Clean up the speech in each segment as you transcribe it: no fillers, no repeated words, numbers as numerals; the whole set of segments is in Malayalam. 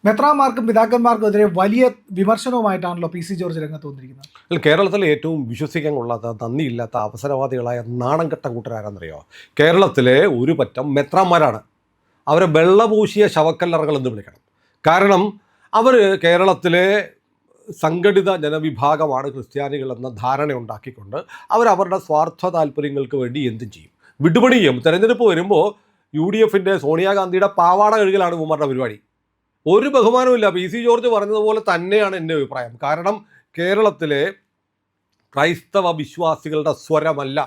മെത്രാന്മാർക്കും പിതാക്കന്മാർക്കും എതിരെ വലിയ വിമർശനവുമായിട്ടാണല്ലോ പി സി ജോർജ് രംഗത്ത് വന്നിരിക്കുന്നത്. കേരളത്തിലെ ഏറ്റവും വിശ്വസിക്കാൻ കൊള്ളാത്ത, നന്ദിയില്ലാത്ത, അവസരവാദികളായ നാണംകെട്ട കൂട്ടരാരെന്നറിയോ? കേരളത്തിലെ ഒരു പറ്റം മെത്രാന്മാരാണ്. അവരെ വെള്ളപൂശിയ ശവക്കല്ലറകൾ എന്ന് വിളിക്കണം. കാരണം അവർ കേരളത്തിലെ സംഘടിത ജനവിഭാഗമാണ് ക്രിസ്ത്യാനികൾ എന്ന ധാരണ ഉണ്ടാക്കിക്കൊണ്ട് അവരവരുടെ സ്വാർത്ഥ താല്പര്യങ്ങൾക്ക് വേണ്ടി എന്തും ചെയ്യും, വിടുപണി ചെയ്യും. തെരഞ്ഞെടുപ്പ് വരുമ്പോൾ UDFിൻ്റെ സോണിയാഗാന്ധിയുടെ പാവാട കഴുകലാണ് ഇവന്മാരുടെ പരിപാടി. ഒരു ബഹുമാനവുമില്ല. പി സി ജോർജ് പറഞ്ഞതുപോലെ തന്നെയാണ് എൻ്റെ അഭിപ്രായം. കാരണം കേരളത്തിലെ ക്രൈസ്തവ വിശ്വാസികളുടെ സ്വരമല്ല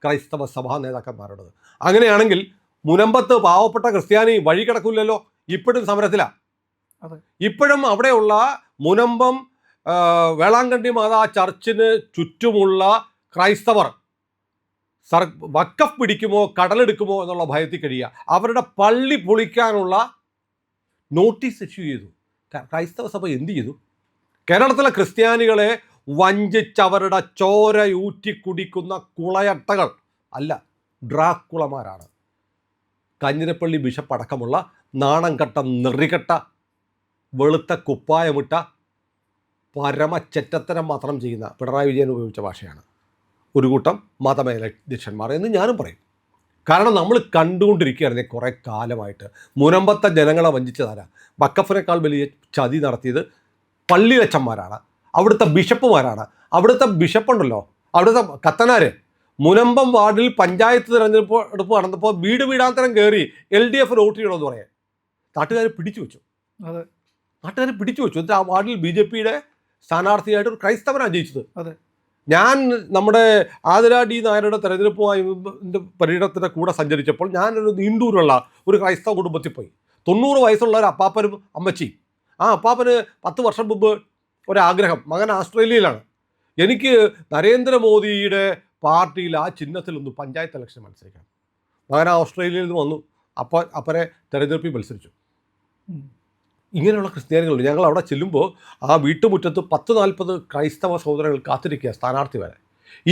ക്രൈസ്തവ സഭാ നേതാക്കന്മാരുടേത്. അങ്ങനെയാണെങ്കിൽ മുനമ്പത്ത് പാവപ്പെട്ട ക്രിസ്ത്യാനി വഴി കിടക്കില്ലല്ലോ. ഇപ്പോഴും സമരത്തിലാണ്. ഇപ്പോഴും അവിടെയുള്ള മുനമ്പം വേളാങ്കണ്ണി മാതാ ചർച്ചിന് ചുറ്റുമുള്ള ക്രൈസ്തവർ വക്കഫ് പിടിക്കുമോ കടലെടുക്കുമോ എന്നുള്ള ഭയത്തിൽ കഴിയുക. അവരുടെ പള്ളി പൊളിക്കാനുള്ള നോട്ടീസ് ഇഷ്യൂ ചെയ്തു. ക്രൈസ്തവ സഭ എന്ത് ചെയ്തു? കേരളത്തിലെ ക്രിസ്ത്യാനികളെ വഞ്ചിച്ചവരുടെ ചോരയൂറ്റി കുടിക്കുന്ന കുളയട്ടകൾ അല്ല, ഡ്രാക്കുളമാരാണ്. കാഞ്ഞിരപ്പള്ളി ബിഷപ്പ് അടക്കമുള്ള നാണംകെട്ട, നെറികെട്ട, വെളുത്ത കുപ്പായമിട്ട പരമച്ചറ്റത്തരം മാത്രം ചെയ്യുന്ന പിണറായി വിജയൻ ഉപയോഗിച്ച ഭാഷയാണ് ഒരു കൂട്ടം മതമേലധ്യക്ഷന്മാർ എന്ന് ഞാനും പറയും. കാരണം നമ്മൾ കണ്ടുകൊണ്ടിരിക്കുകയായിരുന്നു കുറേ കാലമായിട്ട് മുനമ്പത്തെ ജനങ്ങളെ വഞ്ചിച്ചതാരാ? വക്കഫിനേക്കാൾ വലിയ ചതി നടത്തിയത് പള്ളിയച്ചന്മാരാണ്, അവിടുത്തെ ബിഷപ്പുമാരാണ്. അവിടുത്തെ ബിഷപ്പുണ്ടല്ലോ, അവിടുത്തെ കത്തനാർ മുനമ്പം വാർഡിൽ പഞ്ചായത്ത് തിരഞ്ഞെടുപ്പ് നടന്നപ്പോൾ വീട് വീടാന്തരം കയറി LDF വോട്ട് ചെയ്യണമെന്ന് പറയാൻ നാട്ടുകാർ പിടിച്ചു വെച്ചു. എന്നിട്ട് ആ വാർഡിൽ BJPയുടെ സ്ഥാനാർത്ഥിയായിട്ട് ഒരു ക്രൈസ്തവനാണ് ജയിച്ചത്. ഞാൻ നമ്മുടെ ആതിര D നായരുടെ തെരഞ്ഞെടുപ്പുമായി പര്യടനത്തിൻ്റെ കൂടെ സഞ്ചരിച്ചപ്പോൾ ഞാനൊരു നീണ്ടൂരുള്ള ഒരു ക്രൈസ്തവ കുടുംബത്തിൽ പോയി. 90 വയസ്സുള്ള ഒരു അപ്പാപ്പനും അമ്മച്ചിയും. ആ അപ്പാപ്പന് 10 വർഷം മുമ്പ് ഒരാഗ്രഹം, മകൻ ഓസ്ട്രേലിയയിലാണ്, എനിക്ക് നരേന്ദ്രമോദിയുടെ പാർട്ടിയിൽ ആ ചിഹ്നത്തിലൊന്ന് പഞ്ചായത്ത് ഇലക്ഷൻ മത്സരിക്കണം. മകൻ ഓസ്ട്രേലിയയിൽ നിന്ന് വന്നു, അപ്പനെ തെരഞ്ഞെടുപ്പിൽ മത്സരിച്ചു. ഇങ്ങനെയുള്ള ക്രിസ്ത്യാനികളുണ്ട്. ഞങ്ങൾ അവിടെ ചെല്ലുമ്പോൾ ആ വീട്ടുമുറ്റത്ത് 10-40 ക്രൈസ്തവ സഹോദരങ്ങൾ കാത്തിരിക്കുക സ്ഥാനാർത്ഥി വരെ.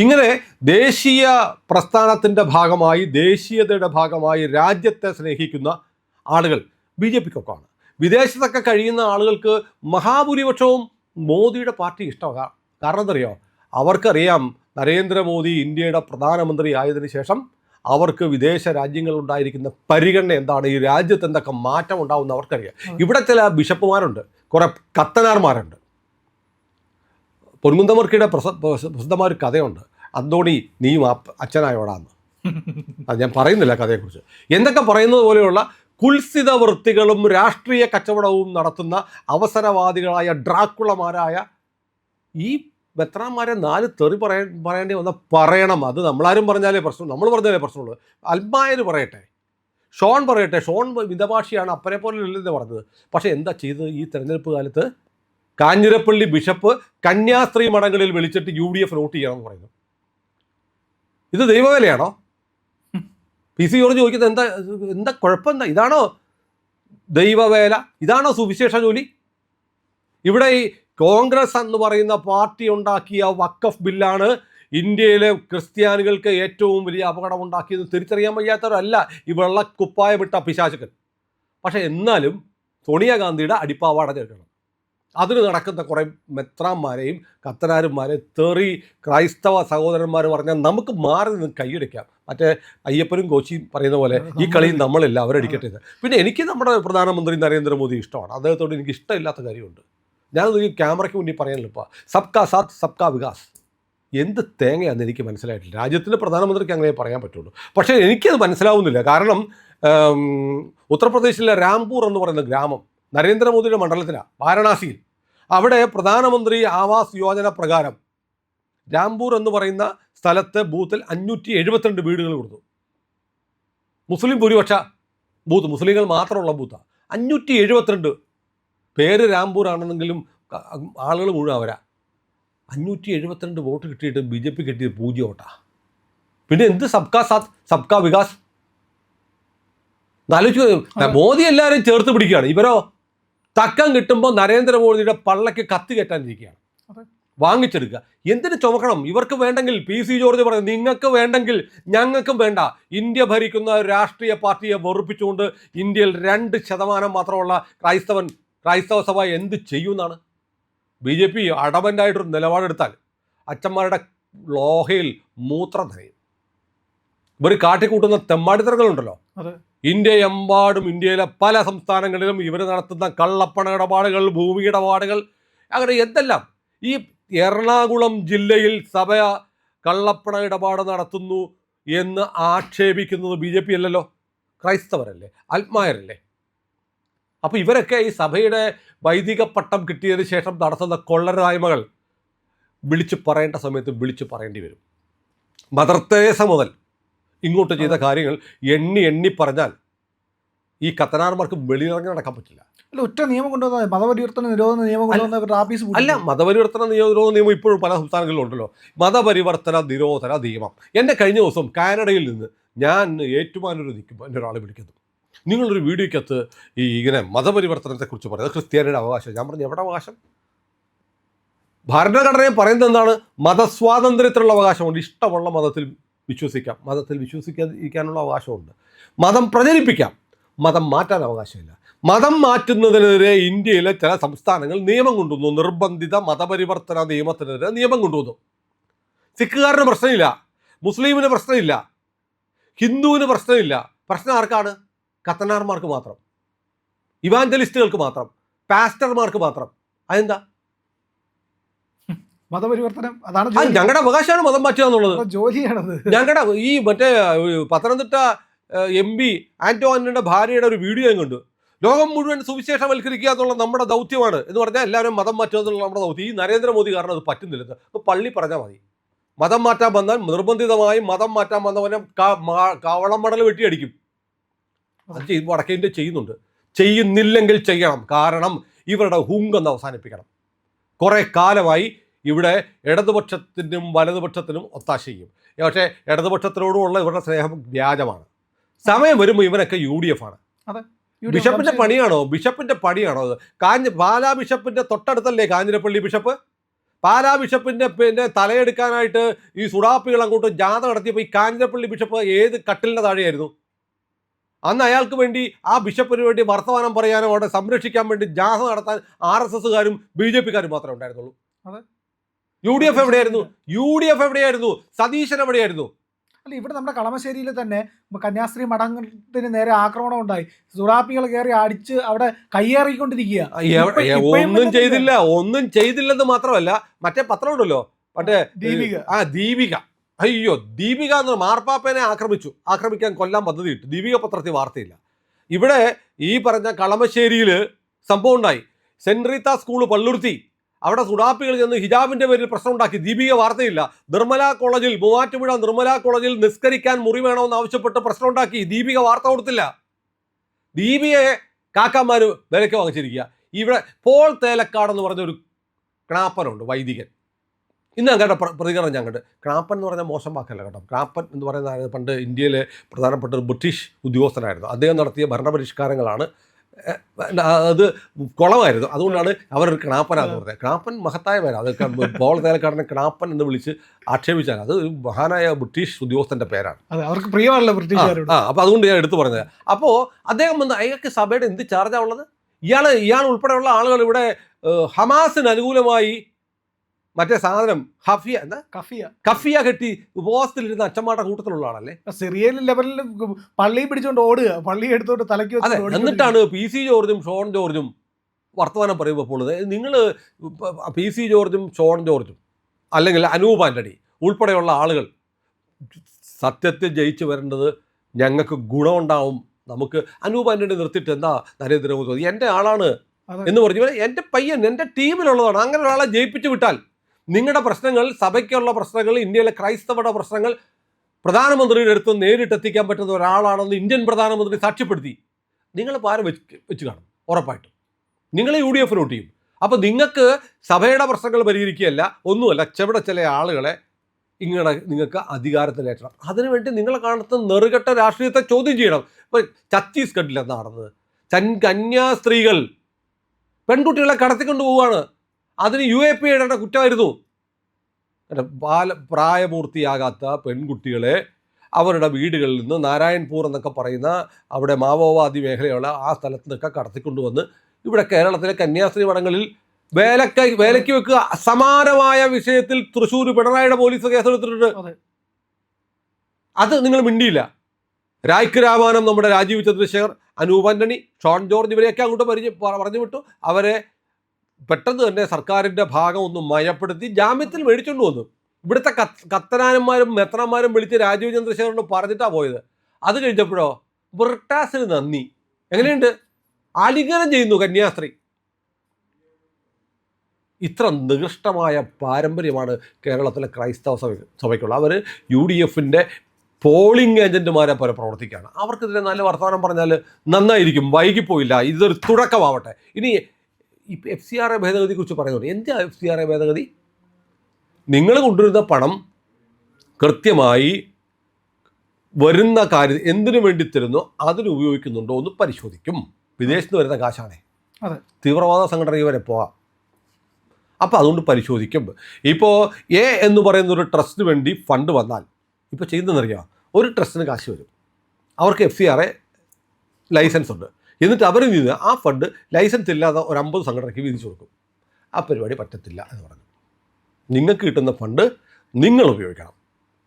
ഇങ്ങനെ ദേശീയ പ്രസ്ഥാനത്തിൻ്റെ ഭാഗമായി, ദേശീയതയുടെ ഭാഗമായി രാജ്യത്തെ സ്നേഹിക്കുന്ന ആളുകൾ BJPക്കൊക്കെയാണ്. വിദേശത്തൊക്കെ കഴിയുന്ന ആളുകൾക്ക് മഹാഭൂരിപക്ഷവും മോദിയുടെ പാർട്ടി ഇഷ്ടമാണ്. കാരണം എന്തറിയോ? അവർക്കറിയാം നരേന്ദ്രമോദി ഇന്ത്യയുടെ പ്രധാനമന്ത്രി ആയതിനു ശേഷം അവർക്ക് വിദേശ രാജ്യങ്ങളുണ്ടായിരിക്കുന്ന പരിഗണന എന്താണ്, ഈ രാജ്യത്ത് എന്തൊക്കെ മാറ്റം ഉണ്ടാവുമെന്ന് അവർക്കറിയാം. ഇവിടെ ചില ബിഷപ്പുമാരുണ്ട്, കുറേ കത്തനാർമാരുണ്ട്. പൊന്മുന്തമർക്കിയുടെ പ്രസിദ്ധമായ ഒരു കഥയുണ്ട്, അന്തോണി നീ അച്ഛനായോടാന്ന്. അത് ഞാൻ പറയുന്നില്ല കഥയെക്കുറിച്ച്. എന്തൊക്കെ പറയുന്നത് പോലെയുള്ള കുൽസിത വൃത്തികളും രാഷ്ട്രീയ കച്ചവടവും നടത്തുന്ന അവസരവാദികളായ ഡ്രാക്കുളമാരായ ഈ മെത്രാന്മാരെ 4 തെറി പറയേണ്ടി വന്നാൽ പറയണം. അത് നമ്മളാരും പറഞ്ഞാലേ പ്രശ്നം, നമ്മൾ പറഞ്ഞാലേ പ്രശ്നമുള്ളൂ. അൽമായർ പറയട്ടെ, ഷോൺ പറയട്ടെ. ഷോൺ മിതഭാഷിയാണ്, അപ്പനെ പോലെ ഇല്ലെന്ന് പറഞ്ഞത്. പക്ഷേ എന്താ ചെയ്തത്? ഈ തെരഞ്ഞെടുപ്പ് കാലത്ത് കാഞ്ഞിരപ്പള്ളി ബിഷപ്പ് കന്യാസ്ത്രീ മഠങ്ങളിൽ വിളിച്ചിട്ട് UDF വോട്ട് ചെയ്യണമെന്ന് പറയുന്നു. ഇത് ദൈവവേലയാണോ? പി സി ജോർജ് ചോദിക്കുന്നത് എന്താ കുഴപ്പം? എന്താ ഇതാണോ ദൈവവേല? ഇതാണോ സുവിശേഷ ജോലി? ഇവിടെ ഈ കോൺഗ്രസ് എന്ന് പറയുന്ന പാർട്ടി ഉണ്ടാക്കിയ വഖഫ് ബില്ലാണ് ഇന്ത്യയിലെ ക്രിസ്ത്യാനികൾക്ക് ഏറ്റവും വലിയ അപകടമുണ്ടാക്കിയത്. തിരിച്ചറിയാൻ വയ്യാത്തവരല്ല ഈ വെള്ളക്കുപ്പായമിട്ട പിശാചുക്കൾ. പക്ഷേ എന്നാലും സോണിയാഗാന്ധിയുടെ അടിപ്പാവാട ചേർക്കണം. അതിന് നടക്കുന്ന കുറേ മെത്രാന്മാരെയും കത്തനാരന്മാരെയും തെറി ക്രൈസ്തവ സഹോദരന്മാർ പറഞ്ഞാൽ നമുക്ക് മാറി നിന്ന് കൈയടിക്കാം. മറ്റേ അയ്യപ്പനും കോച്ചിയും പറയുന്ന പോലെ ഈ കളിയും നമ്മളില്ല, അവരടിക്കട്ടെ. പിന്നെ എനിക്ക് നമ്മുടെ പ്രധാനമന്ത്രി നരേന്ദ്രമോദി ഇഷ്ടമാണ്. അദ്ദേഹത്തോട് എനിക്ക് ഇഷ്ടമില്ലാത്ത കാര്യമുണ്ട്. ഞാനത് ഈ ക്യാമറയ്ക്ക് മുന്നിൽ പറയാനില്ല. ഇപ്പോൾ സബ്കാ സാത്ത് സബ്കാ വികാസ് എന്ത് തേങ്ങയാണെന്ന് എനിക്ക് മനസ്സിലായിട്ടില്ല. രാജ്യത്തിൻ്റെ പ്രധാനമന്ത്രിക്ക് അങ്ങനെ പറയാൻ പറ്റുള്ളൂ. പക്ഷേ എനിക്കത് മനസ്സിലാവുന്നില്ല. കാരണം ഉത്തർപ്രദേശിലെ രാംപൂർ എന്ന് പറയുന്ന ഗ്രാമം നരേന്ദ്രമോദിയുടെ മണ്ഡലത്തിലാണ്, വാരണാസിയിൽ. അവിടെ പ്രധാനമന്ത്രി ആവാസ് യോജന പ്രകാരം രാംപൂർ എന്ന് പറയുന്ന സ്ഥലത്തെ ബൂത്തിൽ 572 വീടുകൾ കൊടുത്തു. മുസ്ലിം ഭൂരിപക്ഷ ബൂത്ത്, മുസ്ലിങ്ങൾ മാത്രമുള്ള ബൂത്താണ്. 572 പേര് രാംപൂർ ആണെന്നെങ്കിലും ആളുകൾ മുഴുവൻ അവരാ. 572 വോട്ട് കിട്ടിയിട്ട് BJP കിട്ടിയത് 0 വോട്ടാ. പിന്നെ എന്ത് സബ്കാ സാത്ത് സബ്കാ വികാസ്? ആലോചിക്കുക. മോദി എല്ലാവരെയും ചേർത്ത് പിടിക്കുകയാണ്. ഇവരോ തക്കം കിട്ടുമ്പോൾ നരേന്ദ്രമോദിയുടെ പള്ളയ്ക്ക് കത്തി കെട്ടാനിരിക്കുകയാണ്. വാങ്ങിച്ചെടുക്കുക. എന്തിനു ചുമക്കണം? ഇവർക്ക് വേണ്ടെങ്കിൽ, പി സി ജോർജ് പറയുന്നത്, നിങ്ങൾക്ക് വേണ്ടെങ്കിൽ ഞങ്ങൾക്കും വേണ്ട. ഇന്ത്യ ഭരിക്കുന്ന രാഷ്ട്രീയ പാർട്ടിയെ വെറുപ്പിച്ചുകൊണ്ട് ഇന്ത്യയിൽ 2% മാത്രമുള്ള ക്രൈസ്തവൻ ക്രൈസ്തവ സഭ എന്ത് ചെയ്യുമെന്നാണ്? BJP അടമൻ്റായിട്ടൊരു നിലപാടെടുത്താൽ അച്ഛന്മാരുടെ ലോഹയിൽ മൂത്രം നനയും. ഇവർ കാട്ടിക്കൂട്ടുന്ന തെമ്മാടിത്തരങ്ങളുണ്ടല്ലോ, ഇന്ത്യയെമ്പാടും ഇന്ത്യയിലെ പല സംസ്ഥാനങ്ങളിലും ഇവർ നടത്തുന്ന കള്ളപ്പണ ഇടപാടുകൾ, ഭൂമി ഇടപാടുകൾ, അങ്ങനെ എന്തെല്ലാം. ഈ എറണാകുളം ജില്ലയിൽ സഭ കള്ളപ്പണ ഇടപാട് നടത്തുന്നു എന്ന് ആക്ഷേപിക്കുന്നത് BJP അല്ലല്ലോ, ക്രൈസ്തവരല്ലേ, ആത്മായരല്ലേ. അപ്പോൾ ഇവരൊക്കെ ഈ സഭയുടെ വൈദിക പട്ടം കിട്ടിയതിന് ശേഷം നടത്തുന്ന കൊള്ളരായ്മകൾ വിളിച്ചു പറയേണ്ട സമയത്ത് വിളിച്ചു പറയേണ്ടി വരും. മദർ തെരേസ മുതൽ ഇങ്ങോട്ട് ചെയ്ത കാര്യങ്ങൾ എണ്ണി പറഞ്ഞാൽ ഈ കത്തനാർമാർക്ക് വെളിയിറങ്ങി നടക്കാൻ പറ്റില്ല. അല്ല, ഒറ്റ നിയമം കൊണ്ടുവന്നാൽ മതപരിവർത്തന നിരോധന നിയമം കൊണ്ടുവന്ന ആഫീസ് അല്ല, മതപരിവർത്തന നിരോധന നിയമം ഇപ്പോഴും പല സംസ്ഥാനങ്ങളിലും ഉണ്ടല്ലോ. മതപരിവർത്തന നിരോധന നിയമം. എൻ്റെ കഴിഞ്ഞ ദിവസം കാനഡയിൽ നിന്ന് ഞാൻ ഏറ്റുമാനൂർ നിൽക്കുമ്പോൾ എൻ്റെ ഒരാൾ വിളിക്കുന്നു, നിങ്ങളൊരു വീഡിയോക്കകത്ത് ഈ ഇങ്ങനെ മതപരിവർത്തനത്തെക്കുറിച്ച് പറയുന്നത് ക്രിസ്ത്യാനിയുടെ അവകാശം. ഞാൻ പറഞ്ഞു, എവിടെ അവകാശം? ഭരണഘടനയെ പറയുന്നത് എന്താണ്? മതസ്വാതന്ത്ര്യത്തിനുള്ള അവകാശമുണ്ട്. ഇഷ്ടമുള്ള മതത്തിൽ വിശ്വസിക്കാം, മതത്തിൽ വിശ്വസിക്കാതിരിക്കാനുള്ള അവകാശമുണ്ട്. മതം പ്രചരിപ്പിക്കാം, മതം മാറ്റാൻ അവകാശമില്ല. മതം മാറ്റുന്നതിനെതിരെ ഇന്ത്യയിലെ ചില സംസ്ഥാനങ്ങൾ നിയമം കൊണ്ടുവന്നു. നിർബന്ധിത മതപരിവർത്തന നിയമത്തിനെതിരെ നിയമം കൊണ്ടുവന്നു. സിഖുകാരന് പ്രശ്നമില്ല, മുസ്ലിമിന് പ്രശ്നമില്ല, ഹിന്ദുവിന് പ്രശ്നമില്ല. പ്രശ്നം ആർക്കാണ്? കത്തനാർമാർക്ക് മാത്രം, ഇവാഞ്ചലിസ്റ്റുകൾക്ക് മാത്രം, പാസ്റ്റർമാർക്ക് മാത്രം. അതെന്താ? മതപരിവർത്തനം അതാണ് ഞങ്ങളുടെ അവകാശമാണ് മതം മാറ്റുക എന്നുള്ളത്, ജോലിയാണത്. ഞങ്ങളുടെ ഈ മറ്റേ പത്തനംതിട്ട MP ആന്റോ ആന്റണിയുടെ ഭാര്യയുടെ ഒരു വീഡിയോ ഞാൻ കണ്ടു. ലോകം മുഴുവൻ സുവിശേഷവൽക്കരിക്കുക എന്നുള്ള നമ്മുടെ ദൗത്യമാണ് എന്ന് പറഞ്ഞാൽ എല്ലാവരും മതം മാറ്റുക എന്നുള്ള നമ്മുടെ ദൗത്യം. ഈ നരേന്ദ്രമോദി കാരണം അത് പറ്റുന്നില്ല. അപ്പോൾ പള്ളി പറഞ്ഞാൽ മതി, മതം മാറ്റാൻ വന്നാൽ നിർബന്ധിതമായും മതം മാറ്റാൻ വന്നവനെ കവളം മടൽ വെട്ടിയടിക്കും. അത് വടക്കേ ഇന്ത്യ ചെയ്യുന്നുണ്ട്. ചെയ്യുന്നില്ലെങ്കിൽ ചെയ്യണം. കാരണം ഇവരുടെ ഹുങ്കെന്ന് അവസാനിപ്പിക്കണം. കുറേ കാലമായി ഇവിടെ ഇടതുപക്ഷത്തിനും വലതുപക്ഷത്തിനും ഒത്താശ ചെയ്യും. പക്ഷേ ഇടതുപക്ഷത്തിനോടുമുള്ള ഇവരുടെ സ്നേഹം വ്യാജമാണ്. സമയം വരുമ്പോൾ ഇവനൊക്കെ UDF ആണ്. ബിഷപ്പിന്റെ പണിയാണോ? ബിഷപ്പിന്റെ പണിയാണോ അത്? പാലാ ബിഷപ്പിന്റെ തൊട്ടടുത്തല്ലേ കാഞ്ഞിരപ്പള്ളി ബിഷപ്പ്? പാലാ ബിഷപ്പിന്റെ തലയെടുക്കാനായിട്ട് ഈ സുഡാപ്പികൾ അങ്ങോട്ട് ജാഥ നടത്തിയപ്പോൾ ഈ കാഞ്ഞിരപ്പള്ളി ബിഷപ്പ് ഏത് കട്ടിലിന്റെ താഴെയായിരുന്നു? അന്ന് അയാൾക്ക് വേണ്ടി, ആ ബിഷപ്പിന് വേണ്ടി വർത്തമാനം പറയാനോ അവിടെ സംരക്ഷിക്കാൻ വേണ്ടി ജാഥ നടത്താൻ RSSകാരും BJPക്കാരും മാത്രമേ ഉണ്ടായിരുന്നുള്ളൂ. UDF എവിടെയായിരുന്നു? UDF എവിടെയായിരുന്നു? സതീശൻ എവിടെയായിരുന്നു? അല്ല, ഇവിടെ നമ്മുടെ കളമശ്ശേരിയിൽ തന്നെ കന്യാസ്ത്രീ മഠത്തിന് നേരെ ആക്രമണം ഉണ്ടായി. സുറാപ്പികൾ കയറി അടിച്ച് അവിടെ കയ്യേറിക്കൊണ്ടിരിക്കുക. ഒന്നും ചെയ്തില്ലെന്ന് മാത്രമല്ല, മറ്റേ പത്രം ഉണ്ടല്ലോ, മറ്റേ ദീപിക. അയ്യോ, ദീപിക എന്ന് മാർപ്പാപ്പനെ ആക്രമിക്കാൻ കൊല്ലാൻ പദ്ധതി ഇട്ടു. ദീപിക പത്രത്തിൽ വാർത്തയില്ല. ഇവിടെ ഈ പറഞ്ഞ കളമശ്ശേരിയിൽ സംഭവം ഉണ്ടായി. സെന്റ് റീത്ത സ്കൂൾ പള്ളുരുത്തി, അവിടെ സുഡാപ്പികൾ ചെന്ന് ഹിജാബിന്റെ പേരിൽ പ്രശ്നം ഉണ്ടാക്കി. ദീപിക വാർത്തയില്ല. മൂവാറ്റുപുഴ നിർമ്മല കോളേജിൽ നിസ്കരിക്കാൻ മുറി വേണമെന്ന് ആവശ്യപ്പെട്ട് പ്രശ്നം ഉണ്ടാക്കി. ദീപിക വാർത്ത കൊടുത്തില്ല. ദീപികയെ കാക്കാമാർ വിലയ്ക്ക് വാങ്ങിച്ചിരിക്കുക. ഇവിടെ പോൾ തേലക്കാട് എന്ന് പറഞ്ഞൊരു ക്ണാപ്പനുണ്ട്, വൈദികൻ. ഇന്ന് അങ്ങനെ പ്രതികരണം ഞാൻ കണ്ട്. ക്ണാപ്പൻ എന്ന് പറഞ്ഞാൽ മോശം വാക്കല്ല കേട്ടോ. ക്ണാപ്പൻ എന്ന് പറയുന്നത് പണ്ട് ഇന്ത്യയിലെ പ്രധാനപ്പെട്ട ഒരു ബ്രിട്ടീഷ് ഉദ്യോഗസ്ഥനായിരുന്നു. അദ്ദേഹം നടത്തിയ ഭരണപരിഷ്കാരങ്ങളാണ് അത് കുളമായിരുന്നു. അതുകൊണ്ടാണ് അവരൊരു ക്ണാപ്പനാന്ന് പറഞ്ഞത്. ക്ണാപ്പൻ മഹത്തായ പേരാണ്. അത് പോൾ തേലക്കാടിനെ ക്ണാപ്പൻ എന്ന് വിളിച്ച് ആക്ഷേപിച്ചാൽ അത് മഹാനായ ബ്രിട്ടീഷ് ഉദ്യോഗസ്ഥൻ്റെ പേരാണ്. അവർക്ക് പ്രിയമാണല്ലോ ബ്രിട്ടീഷുകാരോട്. അപ്പോൾ അതുകൊണ്ട് ഞാൻ എടുത്തു പറഞ്ഞത്. അപ്പോൾ അദ്ദേഹം വന്ന് അയാൾക്ക് സഭയുടെ എന്ത് ചാർജാണ് ഉള്ളത്? ഇയാൾ ഉൾപ്പെടെയുള്ള ആളുകൾ ഇവിടെ ഹമാസിന് അനുകൂലമായി മറ്റേ സാധനം കഫിയ കെട്ടി ഉപവാസത്തിലിരുന്ന അച്ഛന്മാരുടെ കൂട്ടത്തിലുള്ള ആളല്ലേ? സിറിയൻ ലെവലിൽ പള്ളി പിടിച്ചോണ്ട് ഓടുക, പള്ളി എടുത്തോണ്ട് തലയ്ക്ക്. അതെ, എന്നിട്ടാണ് PC ജോർജും ഷോൺ ജോർജും വർത്തമാനം പറയുമ്പോൾ നിങ്ങൾ PC ജോർജും ഷോൺ ജോർജും അല്ലെങ്കിൽ അനൂപ് ആന്റണി ഉൾപ്പെടെയുള്ള ആളുകൾ സത്യത്തിൽ ജയിച്ചു വരേണ്ടത് ഞങ്ങൾക്ക് ഗുണമുണ്ടാവും. നമുക്ക് അനൂപ് ആന്റണി നിർത്തിയിട്ട് എന്താ നരേന്ദ്രമോദി എൻ്റെ ആളാണ് എന്ന് പറഞ്ഞു, എൻ്റെ പയ്യൻ എൻ്റെ ടീമിലുള്ളതാണ്, അങ്ങനെ ഒരാളെ ജയിപ്പിച്ചു വിട്ടാൽ നിങ്ങളുടെ പ്രശ്നങ്ങൾ, സഭയ്ക്കുള്ള പ്രശ്നങ്ങൾ, ഇന്ത്യയിലെ ക്രൈസ്തവരുടെ പ്രശ്നങ്ങൾ പ്രധാനമന്ത്രിയുടെ അടുത്ത് നേരിട്ടെത്തിക്കാൻ പറ്റുന്ന ഒരാളാണെന്ന് ഇന്ത്യൻ പ്രധാനമന്ത്രി സാക്ഷ്യപ്പെടുത്തി. നിങ്ങൾ പാരം വെച്ച് കാണും ഉറപ്പായിട്ടും. നിങ്ങൾ UDF വോട്ട് ചെയ്യും. അപ്പോൾ നിങ്ങൾക്ക് സഭയുടെ പ്രശ്നങ്ങൾ പരിഹരിക്കുകയല്ല, ഒന്നുമല്ല, ചെവിടെ ചില ആളുകളെ ഇങ്ങനെ നിങ്ങൾക്ക് അധികാരത്തിലേറ്റണം. അതിനുവേണ്ടി നിങ്ങളെ കാണുന്ന നെറുകെട്ട രാഷ്ട്രീയത്തെ ചോദ്യം ചെയ്യണം. ഇപ്പോൾ ഛത്തീസ്ഗഡിൽ എന്താ നടന്നത്? കന്യാസ്ത്രീകൾ പെൺകുട്ടികളെ കടത്തിക്കൊണ്ട് പോവുകയാണ്. അതിന് UAP ഇടേണ്ട കുറ്റമായിരുന്നു. പ്രായപൂർത്തിയാകാത്ത പെൺകുട്ടികളെ അവരുടെ വീടുകളിൽ നിന്ന് നാരായൺപൂർ എന്നൊക്കെ പറയുന്ന അവിടെ മാവോവാദി മേഖലയുള്ള ആ സ്ഥലത്ത് നിന്നൊക്കെ കടത്തിക്കൊണ്ടുവന്ന് ഇവിടെ കേരളത്തിലെ കന്യാസ്ത്രീ മഠങ്ങളിൽ വേലയ്ക്ക് വെക്കുക സമാനമായ വിഷയത്തിൽ തൃശ്ശൂർ പിണറായിയുടെ പോലീസ് കേസെടുത്തിട്ടുണ്ട്. അത് നിങ്ങൾ മിണ്ടിയില്ല. രായ്ക്ക് രാമാനം, നമ്മുടെ രാജീവ് ചന്ദ്രശേഖർ, അനൂപ് ആന്റണി, ഷോൺ ജോർജ് ഇവരെയൊക്കെ അങ്ങോട്ട് പറഞ്ഞു വിട്ടു. അവരെ പെട്ടെന്ന് തന്നെ സർക്കാരിൻ്റെ ഭാഗം ഒന്ന് മയപ്പെടുത്തി ജാമ്യത്തിൽ മേടിച്ചുകൊണ്ട് വന്നു. ഇവിടുത്തെ കത്തനാരന്മാരും മെത്രന്മാരും വിളിച്ച് രാജീവ് ചന്ദ്രശേഖറിനോട് പറഞ്ഞിട്ടാണ് പോയത്. അത് കഴിഞ്ഞപ്പോഴോ ബ്രിട്ടാസിന് നന്ദി. എങ്ങനെയുണ്ട്? ആലിംഗനം ചെയ്യുന്നു കന്യാസ്ത്രീ. ഇത്ര നികൃഷ്ടമായ പാരമ്പര്യമാണ് കേരളത്തിലെ ക്രൈസ്തവ സഭയ്ക്കുള്ള. അവർ UDFൻ്റെ പോളിംഗ് ഏജൻറ്റുമാരെ പോലെ പ്രവർത്തിക്കുകയാണ്. അവർക്കെതിരെ നല്ല വർത്തമാനം പറഞ്ഞാൽ നന്നായിരിക്കും, വൈകിപ്പോയില്ല, ഇതൊരു തുടക്കമാവട്ടെ. ഇനി FCRA ഭേദഗതിയെക്കുറിച്ച് പറയുന്നുണ്ട്. എന്താ FCRA ഭേദഗതി? നിങ്ങൾ കൊണ്ടുവരുന്ന പണം കൃത്യമായി വരുന്ന കാര്യം എന്തിനു വേണ്ടി തരുന്നോ അതിന് ഉപയോഗിക്കുന്നുണ്ടോ എന്ന് പരിശോധിക്കും. വിദേശത്ത് വരുന്ന കാശാണേ, തീവ്രവാദ സംഘടനയിൽ വരെ പോവാം. അപ്പോൾ അതുകൊണ്ട് പരിശോധിക്കും. ഇപ്പോൾ A എന്ന് പറയുന്ന ഒരു ട്രസ്റ്റിന് വേണ്ടി ഫണ്ട് വന്നാൽ ഇപ്പോൾ ചെയ്യുന്നതെന്നറിയാം, ഒരു ട്രസ്റ്റിന് കാശ് വരും, അവർക്ക് FCRA ലൈസൻസ് ഉണ്ട്. എന്നിട്ട് അവർ നിന്ന് ആ ഫണ്ട് ലൈസൻസ് ഇല്ലാതെ ഒരു 50 സംഘടനയ്ക്ക് വീതിച്ചു കൊടുക്കും. ആ പരിപാടി പറ്റത്തില്ല എന്ന് പറഞ്ഞു. നിങ്ങൾക്ക് കിട്ടുന്ന ഫണ്ട് നിങ്ങൾ ഉപയോഗിക്കണം.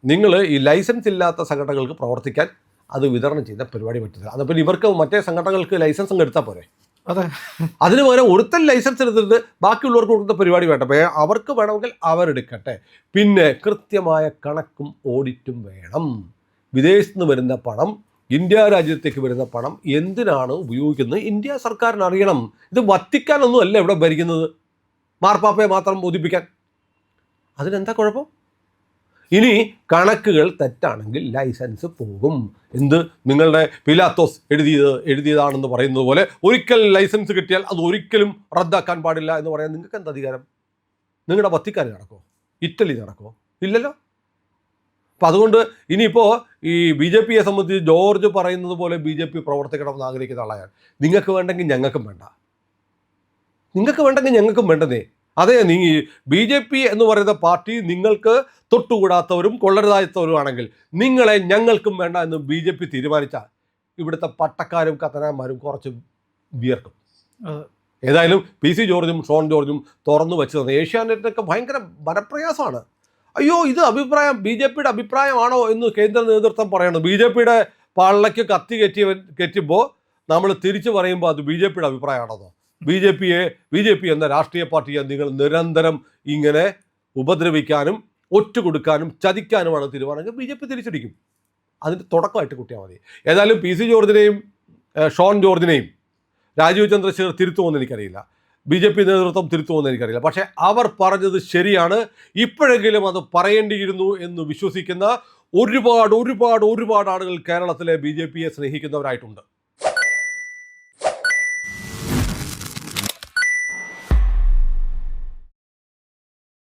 നിങ്ങൾ ഈ ലൈസൻസ് ഇല്ലാത്ത സംഘടനകൾക്ക് പ്രവർത്തിക്കാൻ അത് വിതരണം ചെയ്യുന്ന പരിപാടി പറ്റത്തില്ല. അതപ്പോൾ ഇവർക്ക് മറ്റേ സംഘടനകൾക്ക് ലൈസൻസ് അങ്ങ് എടുത്താൽ പോരെ. അതെ, അതിന് പകരം ഒരുത്തൻ ലൈസൻസ് എടുത്തിട്ട് ബാക്കിയുള്ളവർക്ക് കൊടുക്കുന്ന പരിപാടി വേണ്ട. അവർക്ക് വേണമെങ്കിൽ അവരെടുക്കട്ടെ. പിന്നെ കൃത്യമായ കണക്കും ഓഡിറ്റും വേണം. വിദേശത്ത് നിന്ന് വരുന്ന പണം, ഇന്ത്യ രാജ്യത്തേക്ക് വരുന്ന പണം എന്തിനാണ് ഉപയോഗിക്കുന്നത് ഇന്ത്യ സർക്കാരിന് അറിയണം. ഇത് വത്തിക്കാനൊന്നും അല്ല ഇവിടെ ഭരിക്കുന്നത്, മാർപ്പാപ്പയെ മാത്രം ബോധിപ്പിക്കാൻ. അതിനെന്താ കുഴപ്പം? ഇനി കണക്കുകൾ തെറ്റാണെങ്കിൽ ലൈസൻസ് പോകും. എന്ത്, നിങ്ങളുടെ പിലാത്തോസ് എഴുതിയതാണെന്ന് പറയുന്നത് പോലെ ഒരിക്കൽ ലൈസൻസ് കിട്ടിയാൽ അത് ഒരിക്കലും റദ്ദാക്കാൻ പാടില്ല എന്ന് പറയാൻ നിങ്ങൾക്ക് എന്താ അധികാരം? നിങ്ങളുടെ വത്തിക്കാൻ നടക്കുമോ? ഇറ്റലി നടക്കുമോ? ഇല്ലല്ലോ. അപ്പം അതുകൊണ്ട് ഇനിയിപ്പോൾ ഈ BJPയെ സംബന്ധിച്ച് ജോർജ് പറയുന്നത് പോലെ BJP പ്രവർത്തിക്കണമെന്ന് ആഗ്രഹിക്കുന്ന ആളായാൽ നിങ്ങൾക്ക് വേണ്ടെങ്കിൽ ഞങ്ങൾക്കും വേണ്ട, നിങ്ങൾക്ക് വേണ്ടെങ്കിൽ ഞങ്ങൾക്കും വേണ്ടതേ. അതെ, BJP എന്ന് പറയുന്ന പാർട്ടി നിങ്ങൾക്ക് തൊട്ടുകൂടാത്തവരും കൊള്ളരുതാത്തവരുമാണെങ്കിൽ നിങ്ങളെ ഞങ്ങൾക്കും വേണ്ട എന്ന് BJP തീരുമാനിച്ചാൽ ഇവിടുത്തെ പട്ടക്കാരും കത്തനാന്മാരും കുറച്ച് വിയർക്കും. ഏതായാലും PC ജോർജും ഷോൺ ജോർജും തുറന്നു വെച്ച് തന്നെ ഏഷ്യാനെറ്റിനൊക്കെ ഭയങ്കര മനപ്രയാസമാണ്. അയ്യോ, ഇത് BJPയുടെ അഭിപ്രായമാണോ എന്ന് കേന്ദ്ര നേതൃത്വം പറയണം. BJPയുടെ പള്ളയ്ക്ക് കത്തി കയറ്റുമ്പോൾ നമ്മൾ തിരിച്ചു പറയുമ്പോൾ അത് BJPയുടെ അഭിപ്രായമാണോ? BJP എന്ന രാഷ്ട്രീയ പാർട്ടിയെ നിങ്ങൾ നിരന്തരം ഇങ്ങനെ ഉപദ്രവിക്കാനും ഒറ്റുകൊടുക്കാനും ചതിക്കാനുമാണ് തീരുമാനമെങ്കിൽ BJP തിരിച്ചടിക്കും. അതിൻ്റെ തുടക്കമായിട്ട് കൂട്ടിയാൽ മതി. ഏതായാലും PC ജോർജിനെയും ഷോൺ ജോർജിനെയും രാജീവ് ചന്ദ്രശേഖർ തിരുത്തുമെന്ന് എനിക്കറിയില്ല, BJP നേതൃത്വം തിരുത്തുമെന്ന് എനിക്കറിയില്ല. പക്ഷേ അവർ പറഞ്ഞത് ശരിയാണ്. ഇപ്പോഴെങ്കിലും അത് പറയേണ്ടിയിരുന്നു എന്ന് വിശ്വസിക്കുന്ന ഒരുപാട് ആളുകൾ കേരളത്തിലെ BJPയെ സ്നേഹിക്കുന്നവരായിട്ടുണ്ട്.